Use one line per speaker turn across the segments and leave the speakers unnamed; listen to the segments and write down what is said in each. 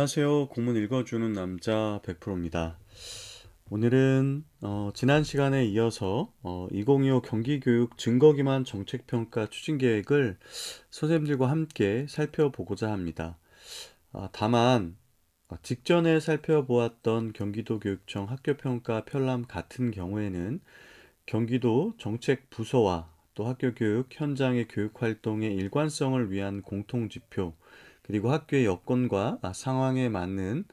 안녕하세요. 공문 읽어주는 남자 100%입니다. 오늘은 지난 시간에 이어서 2025 경기교육 증거기반 정책평가 추진계획을 선생님들과 함께 살펴보고자 합니다. 다만 직전에 살펴보았던 경기도교육청 학교평가 편람 같은 경우에는 경기도 정책부서와 또 학교교육 현장의 교육활동의 일관성을 위한 공통지표, 그리고 학교의 여건과 상황에 맞는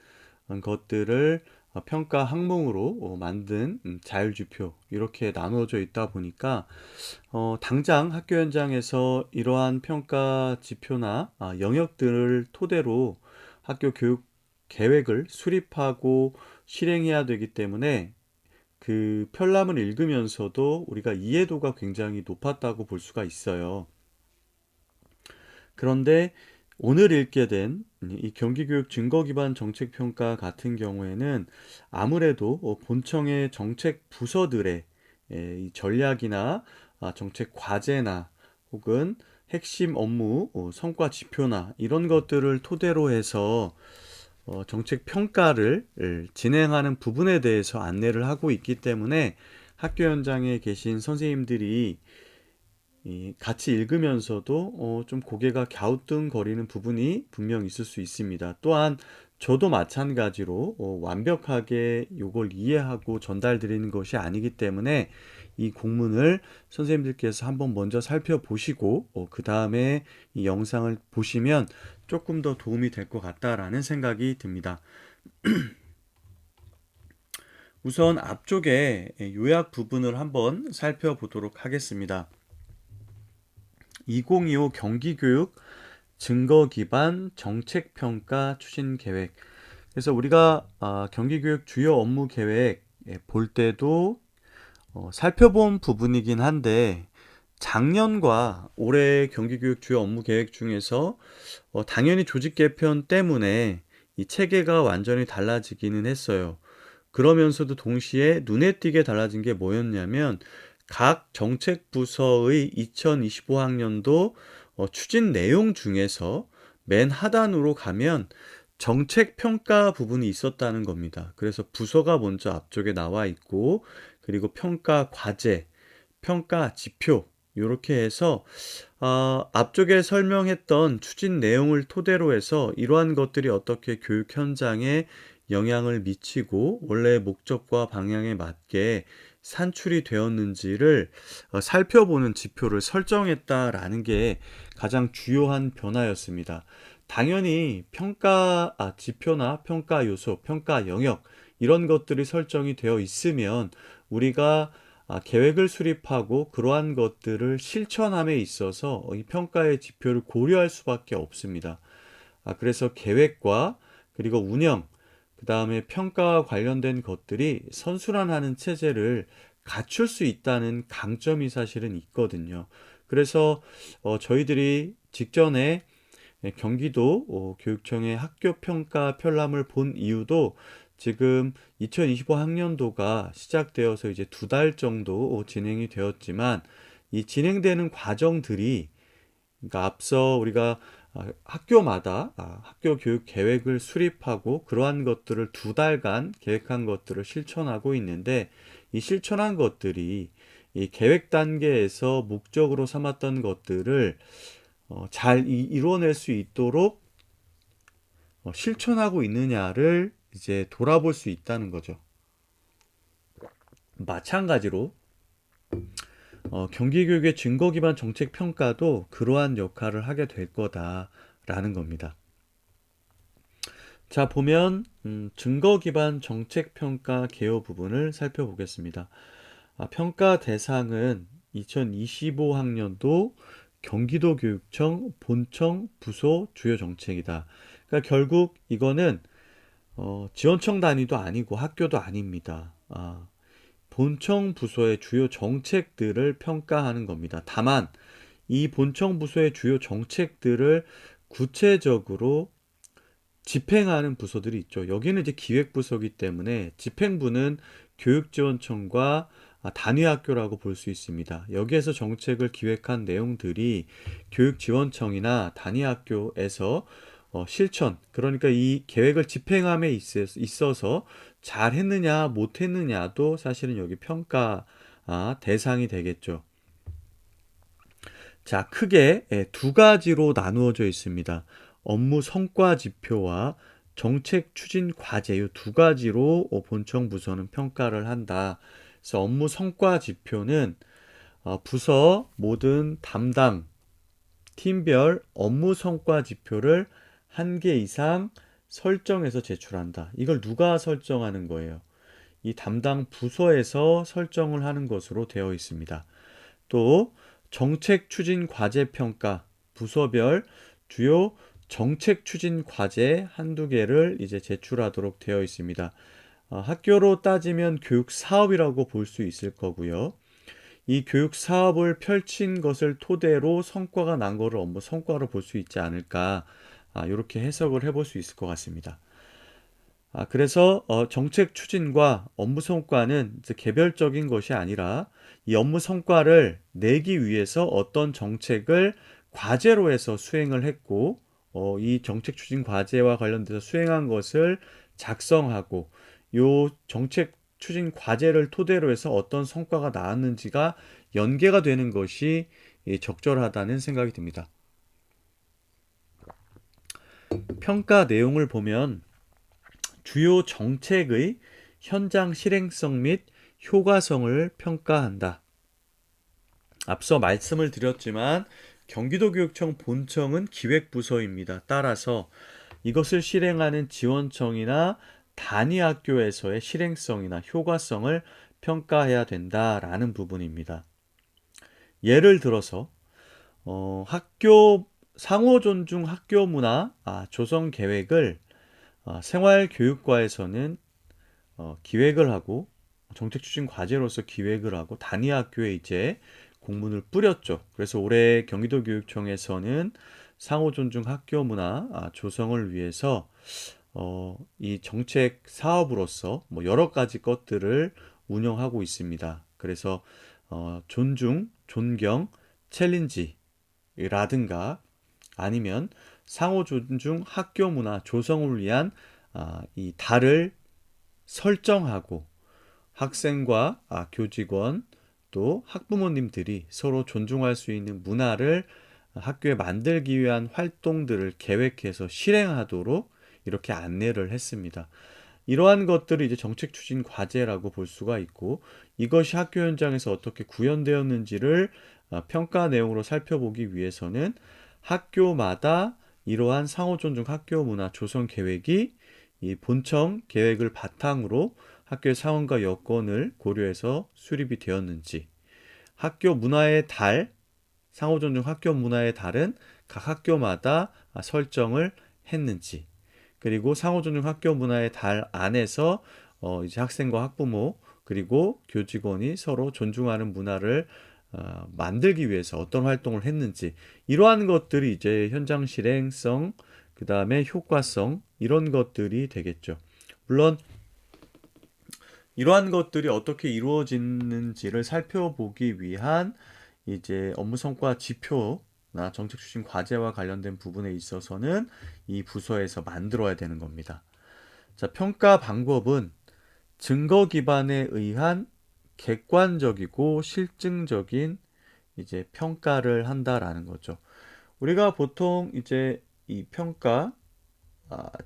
것들을 평가 항목으로 만든 자율지표, 이렇게 나누어져 있다 보니까 당장 학교 현장에서 이러한 평가 지표나 영역들을 토대로 학교 교육 계획을 수립하고 실행해야 되기 때문에 그 편람을 읽으면서도 우리가 이해도가 굉장히 높았다고 볼 수가 있어요. 그런데 오늘 읽게 된 이 경기교육 증거기반 정책평가 같은 경우에는 아무래도 본청의 정책 부서들의 이 전략이나 정책 과제나 혹은 핵심 업무 성과 지표나 이런 것들을 토대로 해서 정책 평가를 진행하는 부분에 대해서 안내를 하고 있기 때문에 학교 현장에 계신 선생님들이 같이 읽으면서도 좀 고개가 갸우뚱거리는 부분이 분명 있을 수 있습니다. 또한 저도 마찬가지로 완벽하게 이걸 이해하고 전달드리는 것이 아니기 때문에 이 공문을 선생님들께서 한번 먼저 살펴보시고 그 다음에 이 영상을 보시면 조금 더 도움이 될 것 같다라는 생각이 듭니다. 우선 앞쪽에 요약 부분을 한번 살펴보도록 하겠습니다. 2025 경기교육 증거기반 정책평가 추진계획. 그래서 우리가 경기교육 주요 업무 계획 볼 때도 살펴본 부분이긴 한데, 작년과 올해 경기교육 주요 업무 계획 중에서 당연히 조직 개편 때문에 이 체계가 완전히 달라지기는 했어요. 그러면서도 동시에 눈에 띄게 달라진 게 뭐였냐면, 각 정책부서의 2025학년도 추진 내용 중에서 맨 하단으로 가면 정책 평가 부분이 있었다는 겁니다. 그래서 부서가 먼저 앞쪽에 나와 있고, 그리고 평가 과제, 평가 지표, 이렇게 해서 앞쪽에 설명했던 추진 내용을 토대로 해서 이러한 것들이 어떻게 교육 현장에 영향을 미치고 원래의 목적과 방향에 맞게 산출이 되었는지를 살펴보는 지표를 설정했다라는 게 가장 주요한 변화였습니다. 당연히 평가 지표나 평가 요소, 평가 영역, 이런 것들이 설정이 되어 있으면 우리가 계획을 수립하고 그러한 것들을 실천함에 있어서 이 평가의 지표를 고려할 수밖에 없습니다. 그래서 계획과 그리고 운영, 그 다음에 평가와 관련된 것들이 선순환하는 체제를 갖출 수 있다는 강점이 사실은 있거든요. 그래서 저희들이 직전에 경기도 교육청의 학교평가 편람을 본 이유도 지금 2025 학년도가 시작되어서 이제 2달 정도 진행이 되었지만, 이 진행되는 과정들이, 그러니까 앞서 우리가 학교마다 학교 교육 계획을 수립하고 그러한 것들을 2달간 계획한 것들을 실천하고 있는데, 이 실천한 것들이 이 계획 단계에서 목적으로 삼았던 것들을 잘 이루어낼 수 있도록 실천하고 있느냐를 이제 돌아볼 수 있다는 거죠. 마찬가지로 경기교육의 증거기반 정책 평가도 그러한 역할을 하게 될 거다라는 겁니다. 자, 보면 증거기반 정책평가 개요 부분을 살펴보겠습니다. 평가 대상은 2025 학년도 경기도교육청 본청 부서 주요 정책이다. 그러니까 결국 이거는 지원청 단위도 아니고 학교도 아닙니다. 본청 부서의 주요 정책들을 평가하는 겁니다. 다만 이 본청 부서의 주요 정책들을 구체적으로 집행하는 부서들이 있죠. 여기는 이제 기획부서이기 때문에 집행부는 교육지원청과 단위학교라고 볼 수 있습니다. 여기에서 정책을 기획한 내용들이 교육지원청이나 단위학교에서 실천, 그러니까 이 계획을 집행함에 있어서 잘 했느냐, 못 했느냐도 사실은 여기 평가 대상이 되겠죠. 자, 크게 두 가지로 나누어져 있습니다. 업무 성과 지표와 정책 추진 과제 이 두 가지로 본청 부서는 평가를 한다. 그래서 업무 성과 지표는 부서 모든 담당 팀별 업무 성과 지표를 한 개 이상 설정해서 제출한다. 이걸 누가 설정하는 거예요? 이 담당 부서에서 설정을 하는 것으로 되어 있습니다. 또 정책 추진 과제 평가, 부서별 주요 정책 추진 과제 한두 개를 이제 제출하도록 되어 있습니다. 학교로 따지면 교육 사업이라고 볼 수 있을 거고요. 이 교육 사업을 펼친 것을 토대로 성과가 난 거를 업무 성과로 볼 수 있지 않을까, 이렇게 해석을 해볼 수 있을 것 같습니다. 그래서 정책 추진과 업무 성과는 이제 개별적인 것이 아니라 이 업무 성과를 내기 위해서 어떤 정책을 과제로 해서 수행을 했고, 이 정책 추진 과제와 관련돼서 수행한 것을 작성하고, 요 정책 추진 과제를 토대로 해서 어떤 성과가 나왔는지가 연계가 되는 것이 적절하다는 생각이 듭니다. 평가 내용을 보면 주요 정책의 현장 실행성 및 효과성을 평가한다. 앞서 말씀을 드렸지만 경기도교육청 본청은 기획부서입니다. 따라서 이것을 실행하는 지원청이나 단위학교에서의 실행성이나 효과성을 평가해야 된다라는 부분입니다. 예를 들어서 학교 상호 존중 학교 문화 조성 계획을 생활교육과에서는 기획을 하고 정책 추진 과제로서 기획을 하고 단위학교에 이제 공문을 뿌렸죠. 그래서 올해 경기도교육청에서는 상호 존중 학교 문화 조성을 위해서 이 정책 사업으로서 뭐 여러 가지 것들을 운영하고 있습니다. 그래서 존중, 존경, 챌린지라든가 아니면 상호 존중 학교 문화 조성을 위한 이 달을 설정하고 학생과 교직원 또 학부모님들이 서로 존중할 수 있는 문화를 학교에 만들기 위한 활동들을 계획해서 실행하도록 이렇게 안내를 했습니다. 이러한 것들을 이제 정책 추진 과제라고 볼 수가 있고, 이것이 학교 현장에서 어떻게 구현되었는지를 평가 내용으로 살펴보기 위해서는 학교마다 이러한 상호 존중 학교 문화 조성 계획이 이 본청 계획을 바탕으로 학교의 상황과 여건을 고려해서 수립이 되었는지, 학교 문화의 달, 상호 존중 학교 문화의 달은 각 학교마다 설정을 했는지, 그리고 상호 존중 학교 문화의 달 안에서 이제 학생과 학부모 그리고 교직원이 서로 존중하는 문화를 만들기 위해서 어떤 활동을 했는지, 이러한 것들이 이제 현장 실행성, 그 다음에 효과성, 이런 것들이 되겠죠. 물론 이러한 것들이 어떻게 이루어지는지를 살펴보기 위한 이제 업무 성과 지표나 정책 추진 과제와 관련된 부분에 있어서는 이 부서에서 만들어야 되는 겁니다. 자, 평가 방법은 증거 기반에 의한 객관적이고 실증적인 이제 평가를 한다라는 거죠. 우리가 보통 이제 이 평가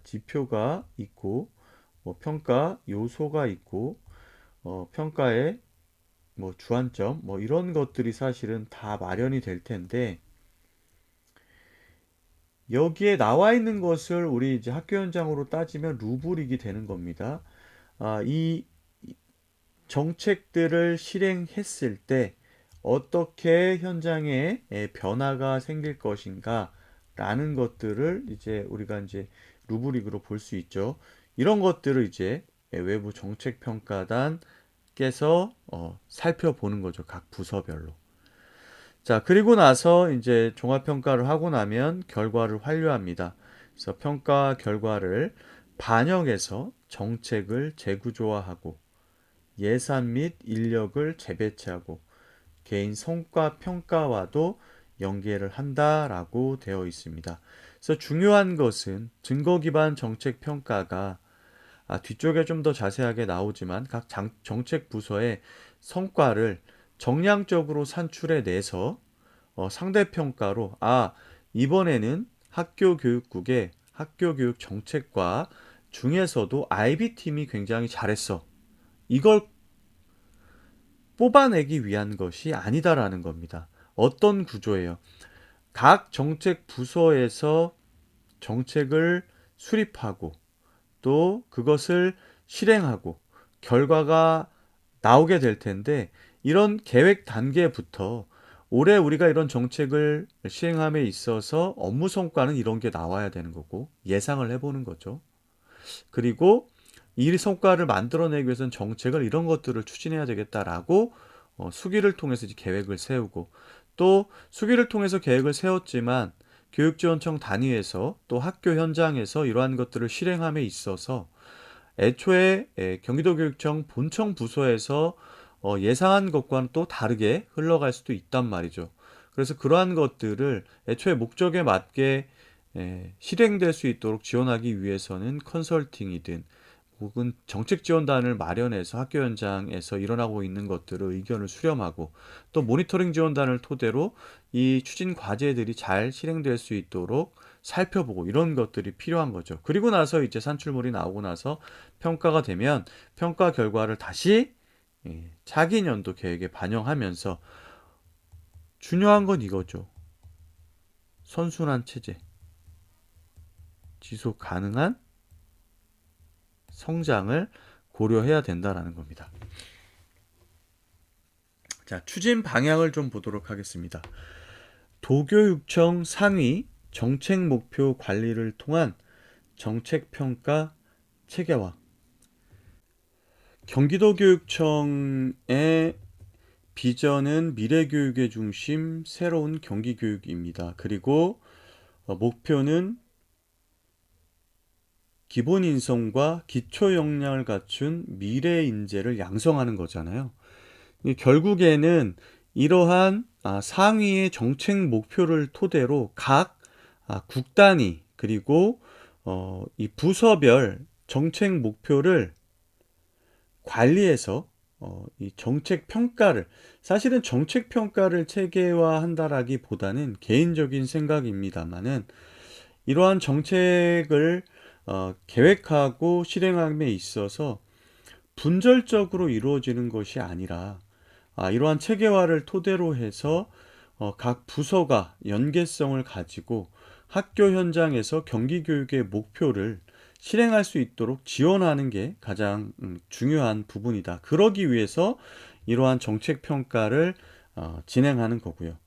지표가 있고 뭐 평가 요소가 있고 평가의 뭐 주안점 뭐 이런 것들이 사실은 다 마련이 될 텐데, 여기에 나와 있는 것을 우리 이제 학교 현장으로 따지면 루브릭이 되는 겁니다. 이 정책들을 실행했을 때 어떻게 현장에 변화가 생길 것인가 라는 것들을 이제 우리가 이제 루브릭으로 볼 수 있죠. 이런 것들을 이제 외부 정책평가단께서 살펴보는 거죠. 각 부서별로. 자, 그리고 나서 이제 종합평가를 하고 나면 결과를 완료합니다. 그래서 평가 결과를 반영해서 정책을 재구조화하고 예산 및 인력을 재배치하고 개인 성과 평가와도 연계를 한다라고 되어 있습니다. 그래서 중요한 것은 증거 기반 정책 평가가 뒤쪽에 좀 더 자세하게 나오지만 각 정책 부서의 성과를 정량적으로 산출해 내서 상대 평가로 이번에는 학교 교육국의 학교 교육 정책과 중에서도 IB팀이 굉장히 잘했어. 이걸 뽑아내기 위한 것이 아니다라는 겁니다. 어떤 구조예요? 각 정책 부서에서 정책을 수립하고 또 그것을 실행하고 결과가 나오게 될 텐데 이런 계획 단계부터 올해 우리가 이런 정책을 시행함에 있어서 업무 성과는 이런 게 나와야 되는 거고 예상을 해보는 거죠. 그리고 이 성과를 만들어내기 위해서는 정책을 이런 것들을 추진해야 되겠다라고 수기를 통해서 이제 계획을 세우고 또 수기를 통해서 계획을 세웠지만 교육지원청 단위에서 또 학교 현장에서 이러한 것들을 실행함에 있어서 애초에 경기도교육청 본청 부서에서 예상한 것과는 또 다르게 흘러갈 수도 있단 말이죠. 그래서 그러한 것들을 애초에 목적에 맞게 실행될 수 있도록 지원하기 위해서는 컨설팅이든 혹은 정책 지원단을 마련해서 학교 현장에서 일어나고 있는 것들을 의견을 수렴하고 또 모니터링 지원단을 토대로 이 추진 과제들이 잘 실행될 수 있도록 살펴보고 이런 것들이 필요한 거죠. 그리고 나서 이제 산출물이 나오고 나서 평가가 되면 평가 결과를 다시 차기 년도 계획에 반영하면서 중요한 건 이거죠. 선순환 체제, 지속 가능한 성장을 고려해야 된다라는 겁니다. 자, 추진 방향을 좀 보도록 하겠습니다. 도교육청 상위 정책 목표 관리를 통한 정책 평가 체계화. 경기도교육청의 비전은 미래교육의 중심 새로운 경기교육입니다. 그리고 목표는 기본 인성과 기초 역량을 갖춘 미래 인재를 양성하는 거잖아요. 결국에는 이러한 상위의 정책 목표를 토대로 각 국단위 그리고 이 부서별 정책 목표를 관리해서 이 정책 평가를 사실은 정책 평가를 체계화한다라기보다는 개인적인 생각입니다만은 이러한 정책을 계획하고 실행함에 있어서 분절적으로 이루어지는 것이 아니라 이러한 체계화를 토대로 해서 각 부서가 연계성을 가지고 학교 현장에서 경기교육의 목표를 실행할 수 있도록 지원하는 게 가장 중요한 부분이다. 그러기 위해서 이러한 정책 평가를 진행하는 거고요.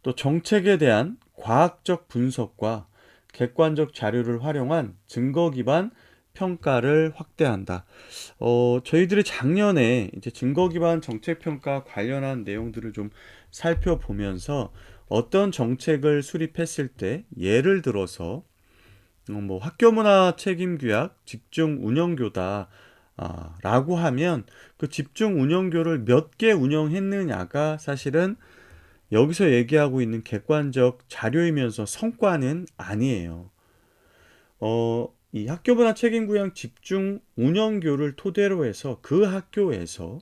또 정책에 대한 과학적 분석과 객관적 자료를 활용한 증거 기반 평가를 확대한다. 저희들이 작년에 이제 증거 기반 정책 평가 관련한 내용들을 좀 살펴보면서 어떤 정책을 수립했을 때 예를 들어서 뭐 학교 문화 책임 규약 집중 운영교다 라고 하면 그 집중 운영교를 몇 개 운영했느냐가 사실은 여기서 얘기하고 있는 객관적 자료이면서 성과는 아니에요. 이 학교문화 책임구역 집중 운영교를 토대로 해서 그 학교에서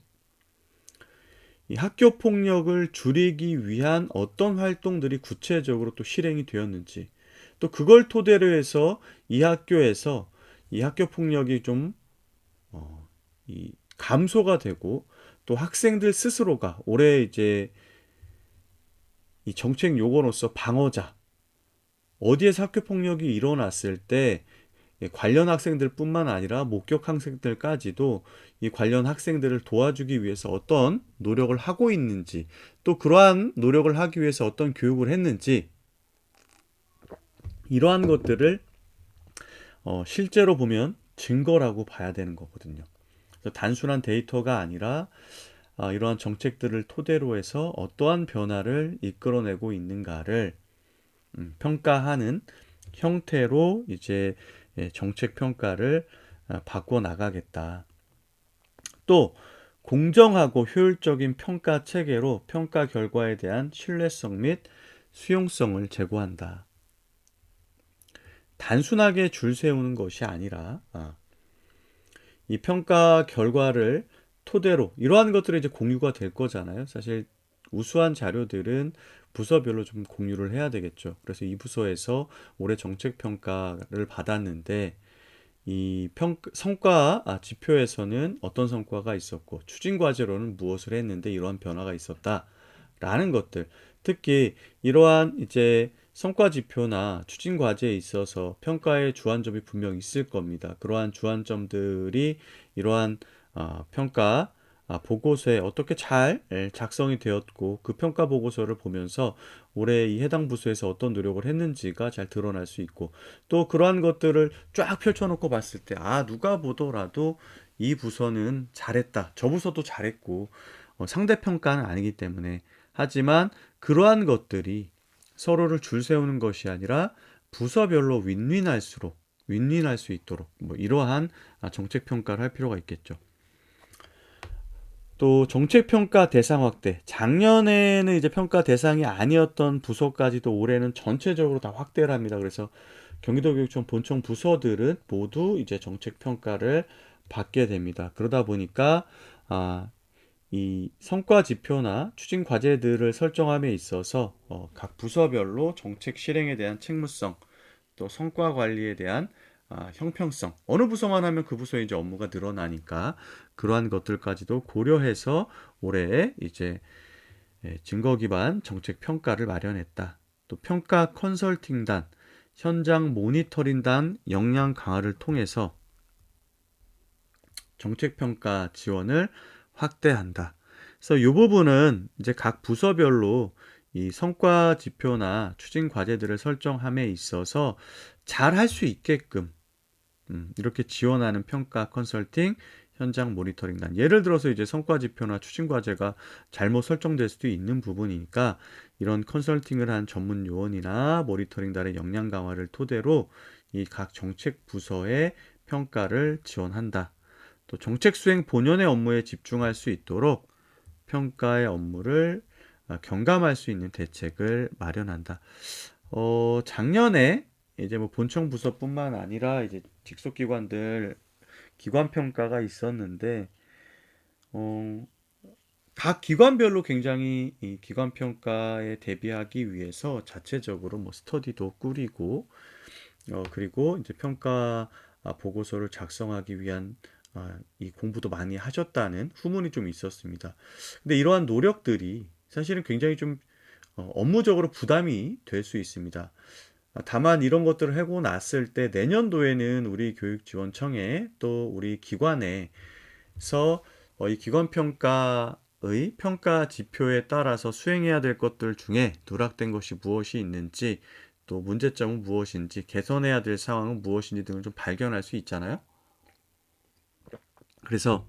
이 학교 폭력을 줄이기 위한 어떤 활동들이 구체적으로 또 실행이 되었는지 또 그걸 토대로 해서 이 학교에서 이 학교 폭력이 좀 이 감소가 되고 또 학생들 스스로가 올해 이제 이 정책 요구로서 방어자 어디에서 학교 폭력이 일어났을 때 관련 학생들뿐만 아니라 목격 학생들까지도 이 관련 학생들을 도와주기 위해서 어떤 노력을 하고 있는지 또 그러한 노력을 하기 위해서 어떤 교육을 했는지 이러한 것들을 실제로 보면 증거라고 봐야 되는 거거든요. 그래서 단순한 데이터가 아니라 이러한 정책들을 토대로 해서 어떠한 변화를 이끌어내고 있는가를 평가하는 형태로 이제 정책 평가를 바꿔 나가겠다. 또 공정하고 효율적인 평가 체계로 평가 결과에 대한 신뢰성 및 수용성을 제고한다. 단순하게 줄 세우는 것이 아니라 이 평가 결과를 토대로 이러한 것들이 이제 공유가 될 거잖아요. 사실 우수한 자료들은 부서별로 좀 공유를 해야 되겠죠. 그래서 이 부서에서 올해 정책 평가를 받았는데 이 성과 지표에서는 어떤 성과가 있었고 추진 과제로는 무엇을 했는데 이러한 변화가 있었다라는 것들, 특히 이러한 이제 성과 지표나 추진 과제에 있어서 평가의 주안점이 분명 있을 겁니다. 그러한 주안점들이 이러한 평가 보고서에 어떻게 잘 작성이 되었고 그 평가 보고서를 보면서 올해 이 해당 부서에서 어떤 노력을 했는지가 잘 드러날 수 있고, 또 그러한 것들을 쫙 펼쳐놓고 봤을 때 누가 보더라도 이 부서는 잘했다, 저 부서도 잘했고 상대 평가는 아니기 때문에, 하지만 그러한 것들이 서로를 줄 세우는 것이 아니라 부서별로 윈윈할 수 있도록 뭐 이러한 정책 평가를 할 필요가 있겠죠. 또 정책 평가 대상 확대. 작년에는 이제 평가 대상이 아니었던 부서까지도 올해는 전체적으로 다 확대를 합니다. 그래서 경기도교육청 본청 부서들은 모두 이제 정책 평가를 받게 됩니다. 그러다 보니까 이 성과 지표나 추진 과제들을 설정함에 있어서 각 부서별로 정책 실행에 대한 책무성, 또 성과 관리에 대한 형평성, 어느 부서만 하면 그 부서의 이제 업무가 늘어나니까 그러한 것들까지도 고려해서 올해 이제 증거 기반 정책 평가를 마련했다. 또 평가 컨설팅단, 현장 모니터링단 역량 강화를 통해서 정책 평가 지원을 확대한다. 그래서 이 부분은 이제 각 부서별로 이 성과 지표나 추진 과제들을 설정함에 있어서 잘 할 수 있게끔 이렇게 지원하는 평가 컨설팅, 현장 모니터링단. 예를 들어서 이제 성과 지표나 추진 과제가 잘못 설정될 수도 있는 부분이니까 이런 컨설팅을 한 전문 요원이나 모니터링단의 역량 강화를 토대로 이 각 정책 부서의 평가를 지원한다. 또 정책 수행 본연의 업무에 집중할 수 있도록 평가의 업무를 경감할 수 있는 대책을 마련한다. 작년에 이제 뭐 본청 부서뿐만 아니라 이제 직속 기관들 기관 평가가 있었는데 어, 각 기관별로 굉장히 이 기관 평가에 대비하기 위해서 자체적으로 뭐 스터디도 꾸리고 그리고 이제 평가 보고서를 작성하기 위한 이 공부도 많이 하셨다는 후문이 좀 있었습니다. 근데 이러한 노력들이 사실은 굉장히 좀 업무적으로 부담이 될 수 있습니다. 다만 이런 것들을 하고 났을 때 내년도에는 우리 교육지원청에 또 우리 기관에서 이 기관 평가의 평가 지표에 따라서 수행해야 될 것들 중에 누락된 것이 무엇이 있는지, 또 문제점은 무엇인지, 개선해야 될 상황은 무엇인지 등을 좀 발견할 수 있잖아요. 그래서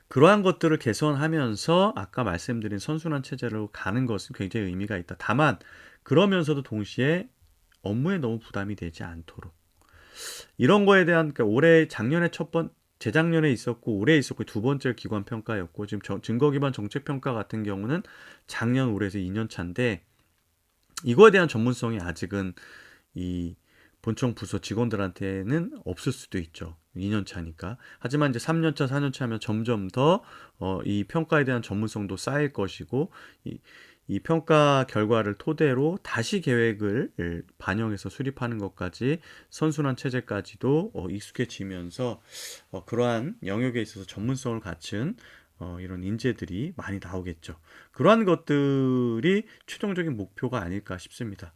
그러한 것들을 개선하면서 아까 말씀드린 선순환 체제로 가는 것은 굉장히 의미가 있다. 다만 그러면서도 동시에 업무에 너무 부담이 되지 않도록 이런 거에 대한, 그러니까 올해 작년에 재작년에 있었고 올해 있었고 두 번째 기관 평가였고, 지금 증거 기반 정책 평가 같은 경우는 작년 올해에서 2년 차인데 이거에 대한 전문성이 아직은 이 본청 부서 직원들한테는 없을 수도 있죠. 2년 차니까. 하지만 이제 3년 차, 4년 차면 점점 더 이 평가에 대한 전문성도 쌓일 것이고, 이 평가 결과를 토대로 다시 계획을 반영해서 수립하는 것까지 선순환 체제까지도 익숙해지면서 그러한 영역에 있어서 전문성을 갖춘 이런 인재들이 많이 나오겠죠. 그러한 것들이 최종적인 목표가 아닐까 싶습니다.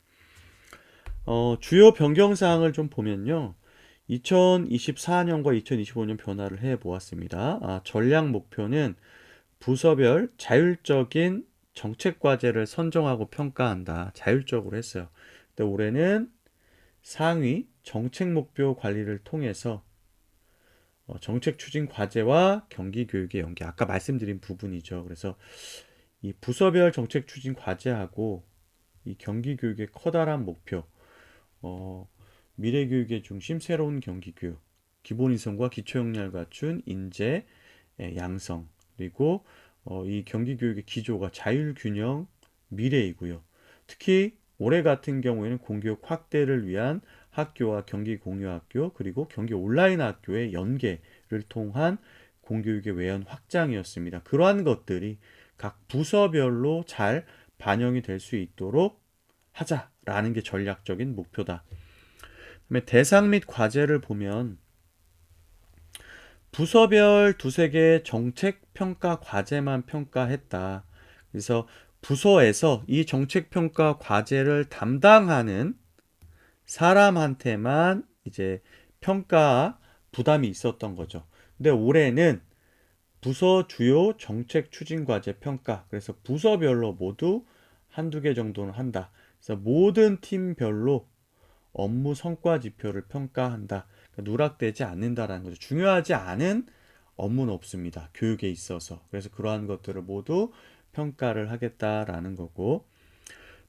주요 변경사항을 좀 보면요. 2024년과 2025년 변화를 해 보았습니다. 전략 목표는 부서별 자율적인 정책 과제를 선정하고 평가한다. 자율적으로 했어요. 근데 올해는 상위 정책 목표 관리를 통해서 정책 추진 과제와 경기 교육의 연계, 아까 말씀드린 부분이죠. 그래서 이 부서별 정책 추진 과제하고 이 경기 교육의 커다란 목표, 미래 교육의 중심 새로운 경기 교육, 기본 이성과 기초 역량을 갖춘 인재 양성, 그리고 이 경기 교육의 기조가 자율 균형 미래이고요. 특히 올해 같은 경우에는 공교육 확대를 위한 학교와 경기 공유학교 그리고 경기 온라인 학교의 연계를 통한 공교육의 외연 확장이었습니다. 그러한 것들이 각 부서별로 잘 반영이 될 수 있도록 하자라는 게 전략적인 목표다. 그다음에 대상 및 과제를 보면 부서별 두세 개의 정책 평가 과제만 평가했다. 그래서 부서에서 이 정책 평가 과제를 담당하는 사람한테만 이제 평가 부담이 있었던 거죠. 근데 올해는 부서 주요 정책 추진 과제 평가. 그래서 부서별로 모두 한두 개 정도는 한다. 그래서 모든 팀별로 업무 성과 지표를 평가한다. 그러니까 누락되지 않는다라는 거죠. 중요하지 않은 업무는 없습니다. 교육에 있어서. 그래서 그러한 것들을 모두 평가를 하겠다라는 거고,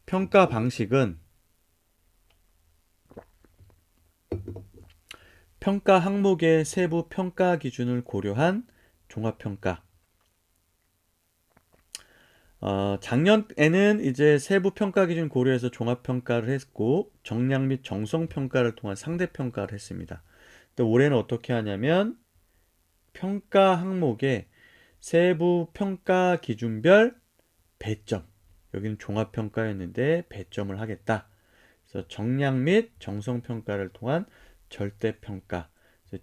평가 방식은 평가 항목의 세부 평가 기준을 고려한 종합평가. 작년에는 이제 세부 평가 기준 고려해서 종합평가를 했고, 정량 및 정성 평가를 통한 상대 평가를 했습니다. 근데 올해는 어떻게 하냐면, 평가 항목의 세부 평가 기준별 배점. 여기는 종합평가였는데 배점을 하겠다. 그래서 정량 및 정성 평가를 통한 절대평가.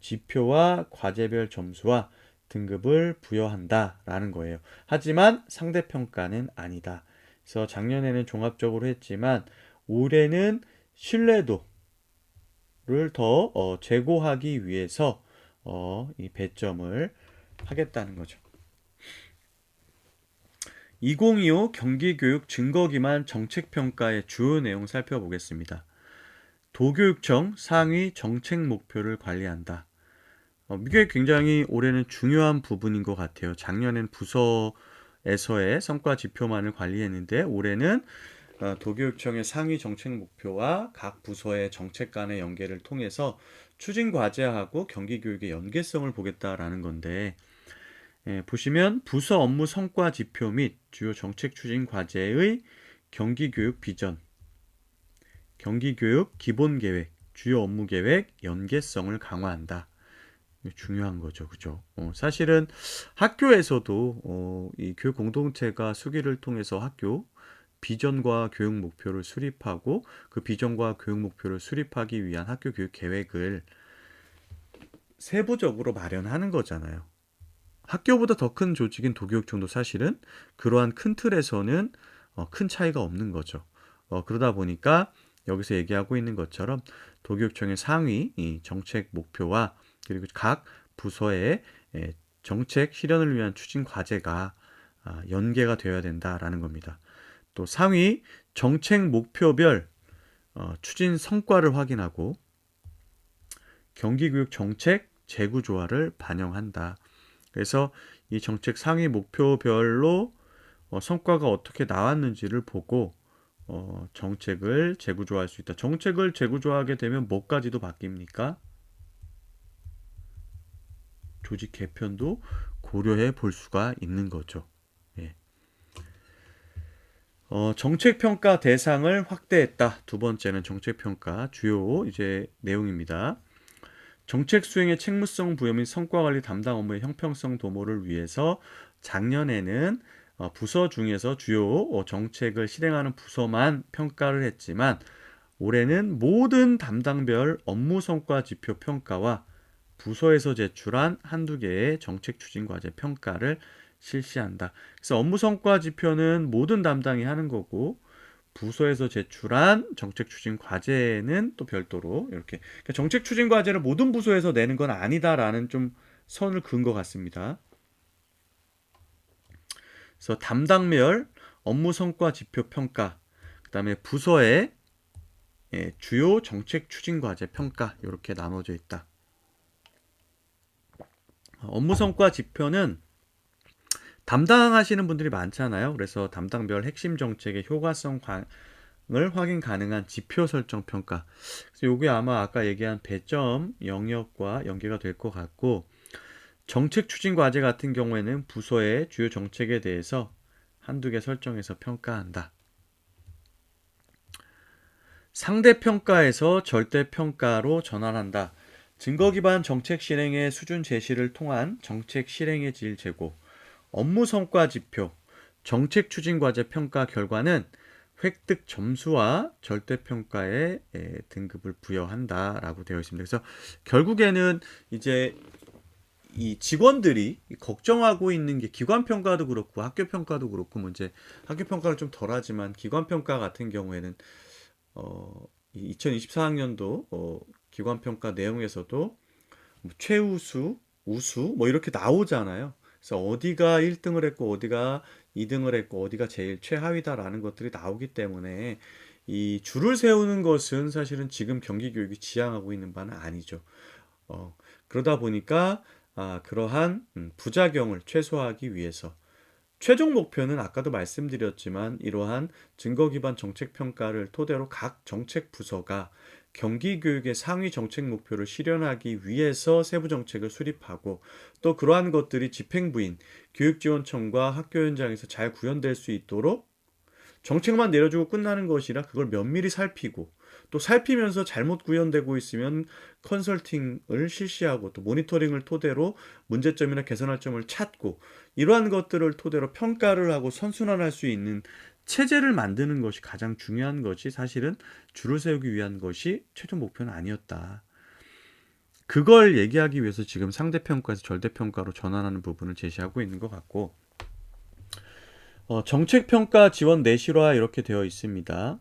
지표와 과제별 점수와 등급을 부여한다라는 거예요. 하지만 상대평가는 아니다. 그래서 작년에는 종합적으로 했지만 올해는 신뢰도를 더 제고하기 위해서 이 배점을 하겠다는 거죠. 2025 경기교육 증거기반 정책평가의 주요 내용 살펴보겠습니다. 도교육청 상위 정책 목표를 관리한다. 이게 굉장히 올해는 중요한 부분인 것 같아요. 작년엔 부서에서의 성과 지표만을 관리했는데 올해는 도교육청의 상위 정책 목표와 각 부서의 정책 간의 연계를 통해서 추진 과제하고 경기교육의 연계성을 보겠다라는 건데 보시면 부서 업무 성과 지표 및 주요 정책 추진 과제의 경기교육 비전, 경기교육 기본계획, 주요 업무계획, 연계성을 강화한다. 중요한 거죠. 그죠? 사실은 학교에서도 이 교육 공동체가 수기를 통해서 학교 비전과 교육 목표를 수립하고 그 비전과 교육 목표를 수립하기 위한 학교 교육 계획을 세부적으로 마련하는 거잖아요. 학교보다 더 큰 조직인 도교육청도 사실은 그러한 큰 틀에서는 큰 차이가 없는 거죠. 그러다 보니까 여기서 얘기하고 있는 것처럼 도교육청의 상위 이 정책 목표와 그리고 각 부서의 정책 실현을 위한 추진 과제가 연계가 되어야 된다라는 겁니다. 또 상위 정책 목표별 추진 성과를 확인하고 경기교육 정책 재구조화를 반영한다. 그래서 이 정책 상위 목표별로 성과가 어떻게 나왔는지를 보고 정책을 재구조화할 수 있다. 정책을 재구조화하게 되면 뭐까지도 바뀝니까? 조직 개편도 고려해 볼 수가 있는 거죠. 예. 정책평가 대상을 확대했다. 두 번째는 정책평가 주요 이제 내용입니다. 정책 수행의 책무성 부여 및 성과관리 담당 업무의 형평성 도모를 위해서 작년에는 부서 중에서 주요 정책을 실행하는 부서만 평가를 했지만 올해는 모든 담당별 업무 성과 지표 평가와 부서에서 제출한 한두 개의 정책 추진 과제 평가를 실시한다. 그래서 업무 성과 지표는 모든 담당이 하는 거고 부서에서 제출한 정책 추진 과제는 또 별도로 이렇게 그러니까 정책 추진 과제를 모든 부서에서 내는 건 아니다라는 좀 선을 그은 것 같습니다. 그래서 담당별 업무 성과 지표 평가, 그다음에 부서의 주요 정책 추진 과제 평가 이렇게 나눠져 있다. 업무 성과 지표는 담당하시는 분들이 많잖아요. 그래서 담당별 핵심 정책의 효과성을 확인 가능한 지표 설정 평가. 그래서 이게 아마 아까 얘기한 배점 영역과 연계가 될 것 같고 정책 추진 과제 같은 경우에는 부서의 주요 정책에 대해서 한두 개 설정해서 평가한다. 상대평가에서 절대평가로 전환한다. 증거 기반 정책 실행의 수준 제시를 통한 정책 실행의 질 제고, 업무 성과 지표, 정책 추진 과제 평가 결과는 획득 점수와 절대평가에 등급을 부여한다라고 되어 있습니다. 그래서 결국에는 이제 이 직원들이 걱정하고 있는 게 기관 평가도 그렇고 학교 평가도 그렇고 뭐 이제 학교 평가는 좀 덜하지만 기관 평가 같은 경우에는 2024학년도 기관 평가 내용에서도 뭐 최우수, 우수 뭐 이렇게 나오잖아요. 그래서 어디가 1등을 했고 어디가 2등을 했고 어디가 제일 최하위다라는 것들이 나오기 때문에 이 줄을 세우는 것은 사실은 지금 경기교육이 지향하고 있는 바는 아니죠. 그러다 보니까 그러한 부작용을 최소화하기 위해서 최종 목표는 아까도 말씀드렸지만 이러한 증거 기반 정책 평가를 토대로 각 정책 부서가 경기 교육의 상위 정책 목표를 실현하기 위해서 세부 정책을 수립하고 또 그러한 것들이 집행부인 교육지원청과 학교 현장에서 잘 구현될 수 있도록 정책만 내려주고 끝나는 것이라 그걸 면밀히 살피고 또 살피면서 잘못 구현되고 있으면 컨설팅을 실시하고 또 모니터링을 토대로 문제점이나 개선할 점을 찾고 이러한 것들을 토대로 평가를 하고 선순환할 수 있는 체제를 만드는 것이 가장 중요한 것이 사실은 줄을 세우기 위한 것이 최종 목표는 아니었다. 그걸 얘기하기 위해서 지금 상대평가에서 절대평가로 전환하는 부분을 제시하고 있는 것 같고 정책평가 지원 내실화 이렇게 되어 있습니다.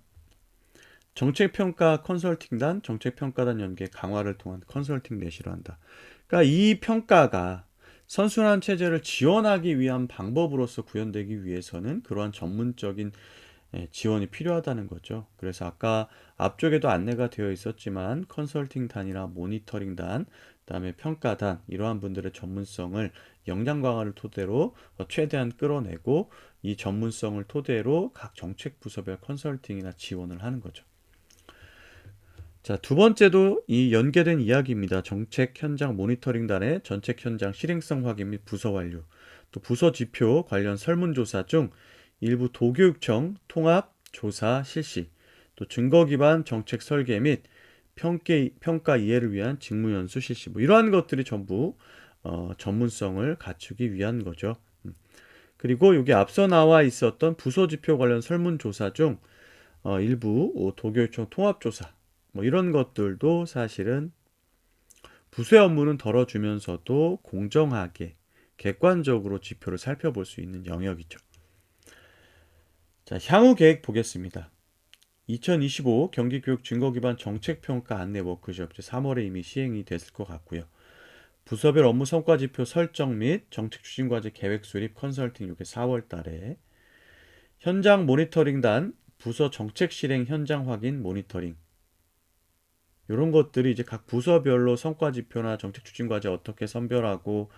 정책평가 컨설팅단, 정책평가단 연계 강화를 통한 컨설팅 내실화한다. 그러니까 이 평가가 선순환 체제를 지원하기 위한 방법으로서 구현되기 위해서는 그러한 전문적인 지원이 필요하다는 거죠. 그래서 아까 앞쪽에도 안내가 되어 있었지만 컨설팅단이나 모니터링단, 그다음에 평가단 이러한 분들의 전문성을 역량 강화를 토대로 최대한 끌어내고 이 전문성을 토대로 각 정책 부서별 컨설팅이나 지원을 하는 거죠. 자, 두 번째도 이 연계된 이야기입니다. 정책 현장 모니터링단의 전책 현장 실행성 확인 및 부서 완료, 또 부서 지표 관련 설문조사 중 일부 도교육청 통합 조사 실시, 또 증거 기반 정책 설계 및 평가 이해를 위한 직무 연수 실시, 뭐 이러한 것들이 전부 전문성을 갖추기 위한 거죠. 그리고 여기 앞서 나와 있었던 부서 지표 관련 설문조사 중 일부 도교육청 통합조사 뭐 이런 것들도 사실은 부서의 업무는 덜어주면서도 공정하게 객관적으로 지표를 살펴볼 수 있는 영역이죠. 자, 향후 계획 보겠습니다. 2025 경기교육 증거기반 정책평가 안내 워크숍 3월에 이미 시행이 됐을 것 같고요. 부서별 업무 성과지표 설정 및 정책 추진과제 계획 수립 컨설팅 이게 4월 달에 현장 모니터링단 부서 정책 실행 현장 확인 모니터링 이런 것들이 이제 각 부서별로 성과지표나 정책 추진과제 어떻게 선별하고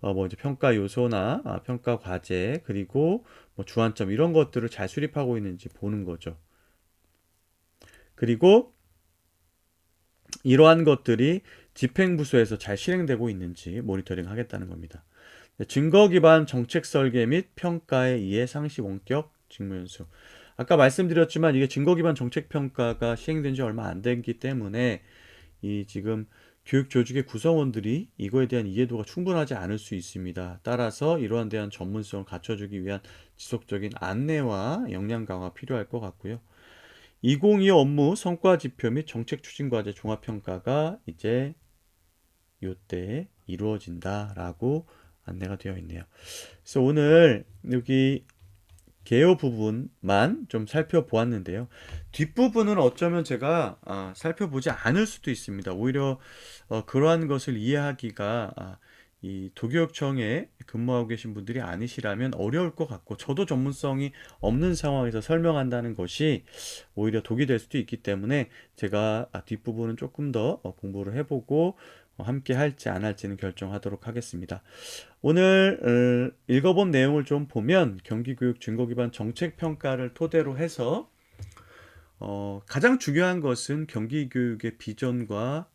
뭐 이제 평가 요소나 평가 과제 그리고 뭐 주안점 이런 것들을 잘 수립하고 있는지 보는 거죠. 그리고 이러한 것들이 집행부서에서 잘 실행되고 있는지 모니터링 하겠다는 겁니다. 증거 기반 정책 설계 및 평가의 이해 상시 원격 직무연수. 아까 말씀드렸지만 이게 증거 기반 정책 평가가 시행된 지 얼마 안 됐기 때문에 이 지금 교육 조직의 구성원들이 이거에 대한 이해도가 충분하지 않을 수 있습니다. 따라서 이러한 대한 전문성을 갖춰주기 위한 지속적인 안내와 역량 강화 필요할 것 같고요. 2025 업무 성과 지표 및 정책 추진 과제 종합 평가가 이제 이때 이루어진다라고 안내가 되어 있네요. 그래서 오늘 여기 개요 부분만 좀 살펴보았는데요. 뒷부분은 어쩌면 제가 살펴보지 않을 수도 있습니다. 오히려 그러한 것을 이해하기가 이 도교육청에 근무하고 계신 분들이 아니시라면 어려울 것 같고 저도 전문성이 없는 상황에서 설명한다는 것이 오히려 독이 될 수도 있기 때문에 제가 뒷부분은 조금 더 공부를 해보고 함께 할지 안 할지는 결정하도록 하겠습니다. 오늘 읽어본 내용을 좀 보면 경기교육 증거기반 정책평가를 토대로 해서 가장 중요한 것은 경기교육의 비전과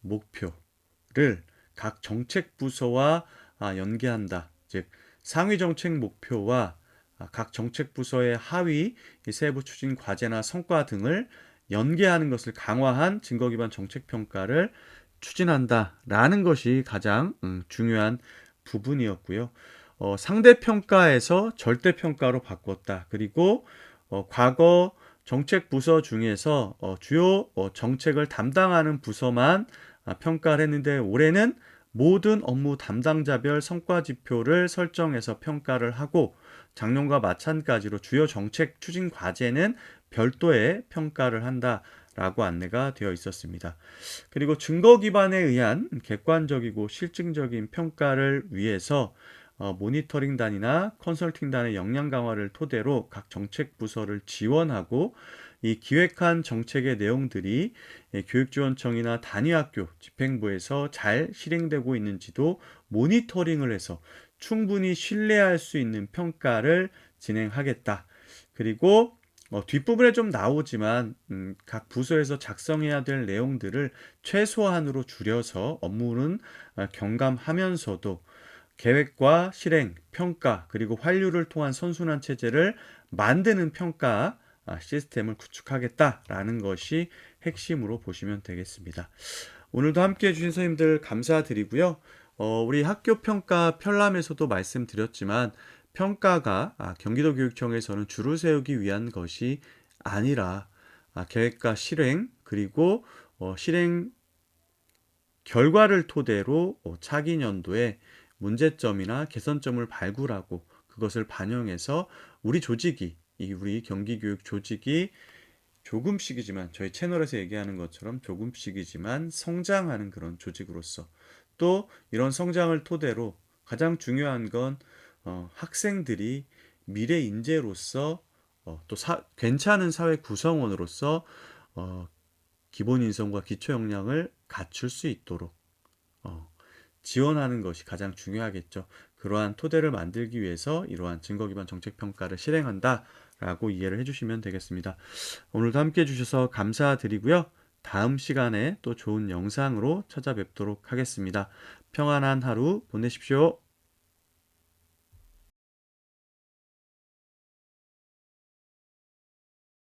목표를 각 정책부서와 연계한다. 즉 상위 정책 목표와 각 정책부서의 하위 세부 추진 과제나 성과 등을 연계하는 것을 강화한 증거 기반 정책 평가를 추진한다라는 것이 가장 중요한 부분이었고요. 상대 평가에서 절대 평가로 바꿨다. 그리고 과거 정책 부서 중에서 주요 정책을 담당하는 부서만 평가를 했는데 올해는 모든 업무 담당자별 성과 지표를 설정해서 평가를 하고 작년과 마찬가지로 주요 정책 추진 과제는 별도의 평가를 한다라고 안내가 되어 있었습니다. 그리고 증거 기반에 의한 객관적이고 실증적인 평가를 위해서 모니터링단이나 컨설팅단의 역량 강화를 토대로 각 정책 부서를 지원하고 이 기획한 정책의 내용들이 교육지원청이나 단위학교, 집행부에서 잘 실행되고 있는지도 모니터링을 해서 충분히 신뢰할 수 있는 평가를 진행하겠다. 그리고 뒷부분에 좀 나오지만 각 부서에서 작성해야 될 내용들을 최소한으로 줄여서 업무는 경감하면서도 계획과 실행, 평가, 그리고 환류를 통한 선순환 체제를 만드는 평가 시스템을 구축하겠다라는 것이 핵심으로 보시면 되겠습니다. 오늘도 함께 해주신 선생님들 감사드리고요. 우리 학교 평가 편람에서도 말씀드렸지만 평가가 경기도 교육청에서는 줄을 세우기 위한 것이 아니라 계획과 실행 그리고 실행 결과를 토대로 차기 연도에 문제점이나 개선점을 발굴하고 그것을 반영해서 우리 조직이 우리 경기교육 조직이 조금씩이지만 저희 채널에서 얘기하는 것처럼 조금씩이지만 성장하는 그런 조직으로서 또 이런 성장을 토대로 가장 중요한 건 학생들이 미래 인재로서 또 괜찮은 사회 구성원으로서 기본 인성과 기초 역량을 갖출 수 있도록 지원하는 것이 가장 중요하겠죠. 그러한 토대를 만들기 위해서 이러한 증거 기반 정책 평가를 실행한다라고 이해를 해주시면 되겠습니다. 오늘도 함께 해주셔서 감사드리고요. 다음 시간에 또 좋은 영상으로 찾아뵙도록 하겠습니다. 평안한 하루 보내십시오.